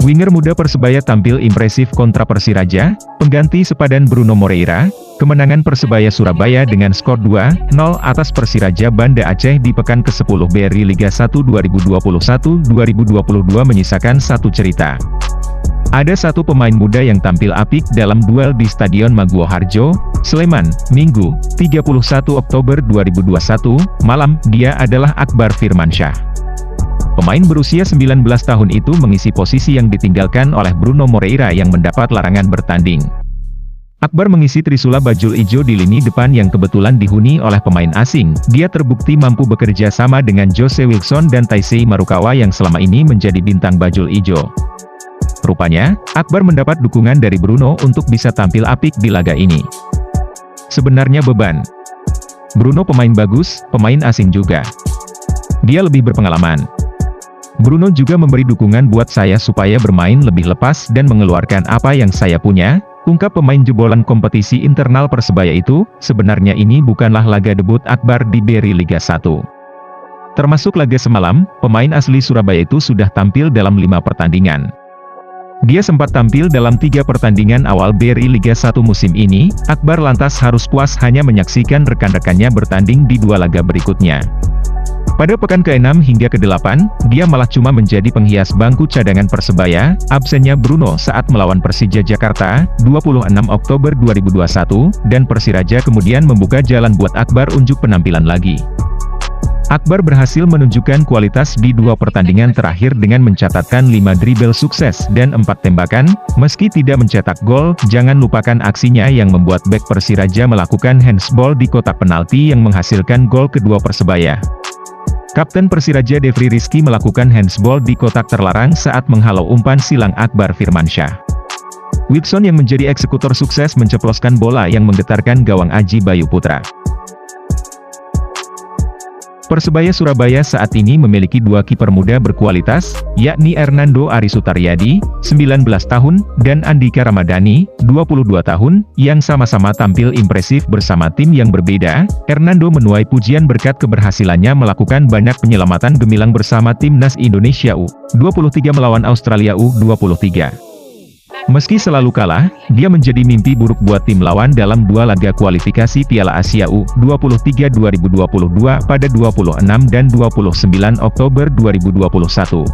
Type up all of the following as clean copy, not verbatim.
Winger muda Persebaya tampil impresif kontra Persiraja, pengganti sepadan Bruno Moreira. Kemenangan Persebaya Surabaya dengan skor 2-0 atas Persiraja Banda Aceh di pekan ke-10 BRI Liga 1 2021-2022 menyisakan satu cerita. Ada satu pemain muda yang tampil apik dalam duel di Stadion Maguwo Harjo, Sleman, Minggu, 31 Oktober 2021, malam. Dia adalah Akbar Firmansyah. Pemain berusia 19 tahun itu mengisi posisi yang ditinggalkan oleh Bruno Moreira yang mendapat larangan bertanding. Akbar mengisi trisula bajul ijo di lini depan yang kebetulan dihuni oleh pemain asing. Dia terbukti mampu bekerja sama dengan Jose Wilson dan Taisei Marukawa yang selama ini menjadi bintang bajul ijo. Rupanya, Akbar mendapat dukungan dari Bruno untuk bisa tampil apik di laga ini. Sebenarnya beban. Bruno pemain bagus, pemain asing juga. Dia lebih berpengalaman. Bruno juga memberi dukungan buat saya supaya bermain lebih lepas dan mengeluarkan apa yang saya punya, ungkap pemain jebolan kompetisi internal Persebaya itu. Sebenarnya ini bukanlah laga debut Akbar di BRI Liga 1. Termasuk laga semalam, pemain asli Surabaya itu sudah tampil dalam 5 pertandingan. Dia sempat tampil dalam 3 pertandingan awal BRI Liga 1 musim ini. Akbar lantas harus puas hanya menyaksikan rekan-rekannya bertanding di 2 laga berikutnya. Pada pekan ke-6 hingga ke-8, dia malah cuma menjadi penghias bangku cadangan Persebaya. Absennya Bruno saat melawan Persija Jakarta, 26 Oktober 2021, dan Persiraja kemudian membuka jalan buat Akbar unjuk penampilan lagi. Akbar berhasil menunjukkan kualitas di 2 pertandingan terakhir dengan mencatatkan 5 dribble sukses dan 4 tembakan. Meski tidak mencetak gol, jangan lupakan aksinya yang membuat bek Persiraja melakukan handsball di kotak penalti yang menghasilkan gol kedua Persebaya. Kapten Persiraja Devri Rizky melakukan handsball di kotak terlarang saat menghalau umpan silang Akbar Firmansyah. Wilson yang menjadi eksekutor sukses menceploskan bola yang menggetarkan gawang Aji Bayu Putra. Persebaya Surabaya saat ini memiliki 2 kiper muda berkualitas, yakni Hernando Ari Sutaryadi, 19 tahun, dan Andika Ramadhani, 22 tahun, yang sama-sama tampil impresif bersama tim yang berbeda. Hernando menuai pujian berkat keberhasilannya melakukan banyak penyelamatan gemilang bersama Timnas Indonesia U23 melawan Australia U23. Meski selalu kalah, dia menjadi mimpi buruk buat tim lawan dalam 2 laga kualifikasi Piala Asia U23 2022 pada 26 dan 29 Oktober 2021.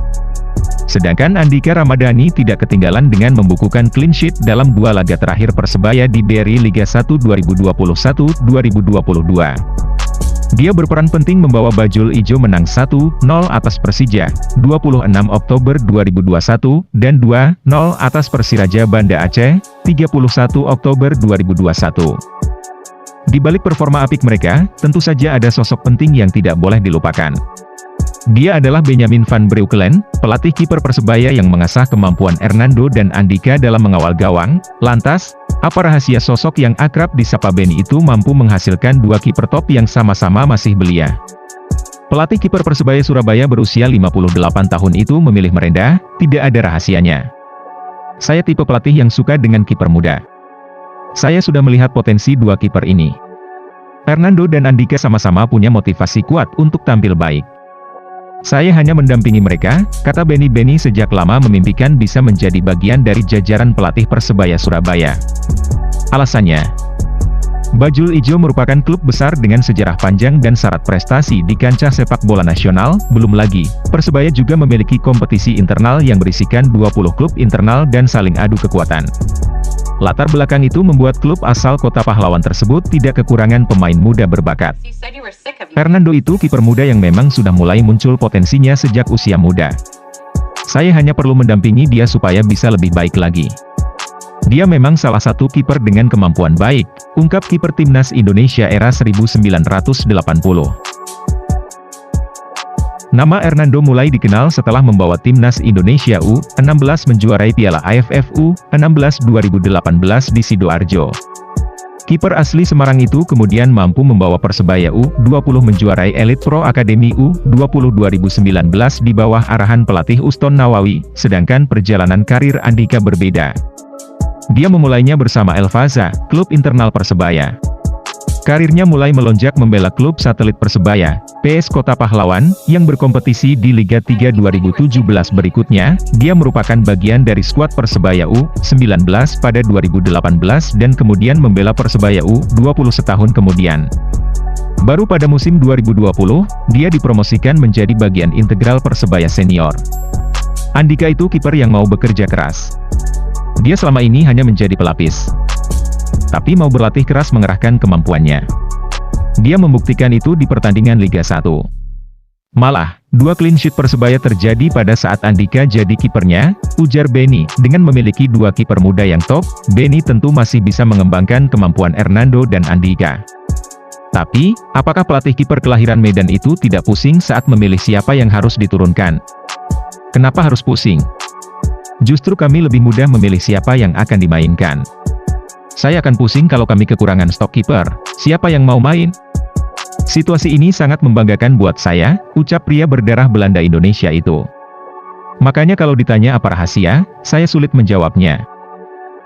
Sedangkan Andika Ramadhani tidak ketinggalan dengan membukukan clean sheet dalam 2 laga terakhir Persebaya di BRI Liga 1 2021-2022. Dia berperan penting membawa bajul ijo menang 1-0 atas Persija, 26 Oktober 2021, dan 2-0 atas Persiraja Banda Aceh, 31 Oktober 2021. Di balik performa apik mereka, tentu saja ada sosok penting yang tidak boleh dilupakan. Dia adalah Benjamin van Breukelen, pelatih kiper Persebaya yang mengasah kemampuan Hernando dan Andika dalam mengawal gawang. Lantas, apa rahasia sosok yang akrab disapa Benny itu mampu menghasilkan 2 kiper top yang sama-sama masih belia? Pelatih kiper Persebaya Surabaya berusia 58 tahun itu memilih merendah. Tidak ada rahasianya. Saya tipe pelatih yang suka dengan kiper muda. Saya sudah melihat potensi 2 kiper ini. Hernando dan Andika sama-sama punya motivasi kuat untuk tampil baik. Saya hanya mendampingi mereka, kata Benny. Benny sejak lama memimpikan bisa menjadi bagian dari jajaran pelatih Persebaya Surabaya. Alasannya, Bajul Ijo merupakan klub besar dengan sejarah panjang dan syarat prestasi di kancah sepak bola nasional. Belum lagi, Persebaya juga memiliki kompetisi internal yang berisikan 20 klub internal dan saling adu kekuatan. Latar belakang itu membuat klub asal Kota Pahlawan tersebut tidak kekurangan pemain muda berbakat. Hernando itu kiper muda yang memang sudah mulai muncul potensinya sejak usia muda. Saya hanya perlu mendampingi dia supaya bisa lebih baik lagi. Dia memang salah satu kiper dengan kemampuan baik, ungkap kiper Timnas Indonesia era 1980. Nama Hernando mulai dikenal setelah membawa Timnas Indonesia U16 menjuarai Piala AFF U16 2018 di Sidoarjo. Kiper asli Semarang itu kemudian mampu membawa Persebaya U20 menjuarai Elite Pro Academy U20 2019 di bawah arahan pelatih Uston Nawawi, sedangkan perjalanan karir Andika berbeda. Dia memulainya bersama El Faza, klub internal Persebaya. Karirnya mulai melonjak membela klub satelit Persebaya, PS Kota Pahlawan, yang berkompetisi di Liga 3 2017 berikutnya. Dia merupakan bagian dari skuad Persebaya U19 pada 2018 dan kemudian membela Persebaya U20 setahun kemudian. Baru pada musim 2020, dia dipromosikan menjadi bagian integral Persebaya senior. Andika itu kiper yang mau bekerja keras. Dia selama ini hanya menjadi pelapis, tapi mau berlatih keras mengerahkan kemampuannya. Dia membuktikan itu di pertandingan Liga 1. Malah, 2 clean sheet Persebaya terjadi pada saat Andika jadi kipernya, ujar Benny. Dengan memiliki 2 kiper muda yang top, Benny tentu masih bisa mengembangkan kemampuan Hernando dan Andika. Tapi, apakah pelatih kiper kelahiran Medan itu tidak pusing saat memilih siapa yang harus diturunkan? Kenapa harus pusing? Justru kami lebih mudah memilih siapa yang akan dimainkan. Saya akan pusing kalau kami kekurangan stok kiper. Siapa yang mau main? Situasi ini sangat membanggakan buat saya, ucap pria berdarah Belanda Indonesia itu. Makanya kalau ditanya apa rahasia, saya sulit menjawabnya.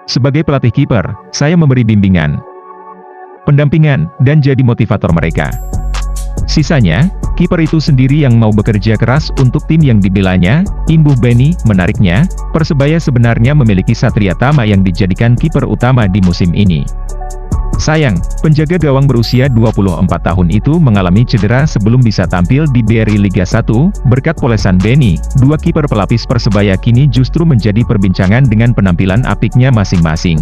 Sebagai pelatih kiper, saya memberi bimbingan, pendampingan, dan jadi motivator mereka. Sisanya, kiper itu sendiri yang mau bekerja keras untuk tim yang dibelanya, imbuh Benny. Menariknya, Persebaya sebenarnya memiliki Satria Tama yang dijadikan kiper utama di musim ini. Sayang, penjaga gawang berusia 24 tahun itu mengalami cedera sebelum bisa tampil di BRI Liga 1, berkat polesan Benny. 2 kiper pelapis Persebaya kini justru menjadi perbincangan dengan penampilan apiknya masing-masing.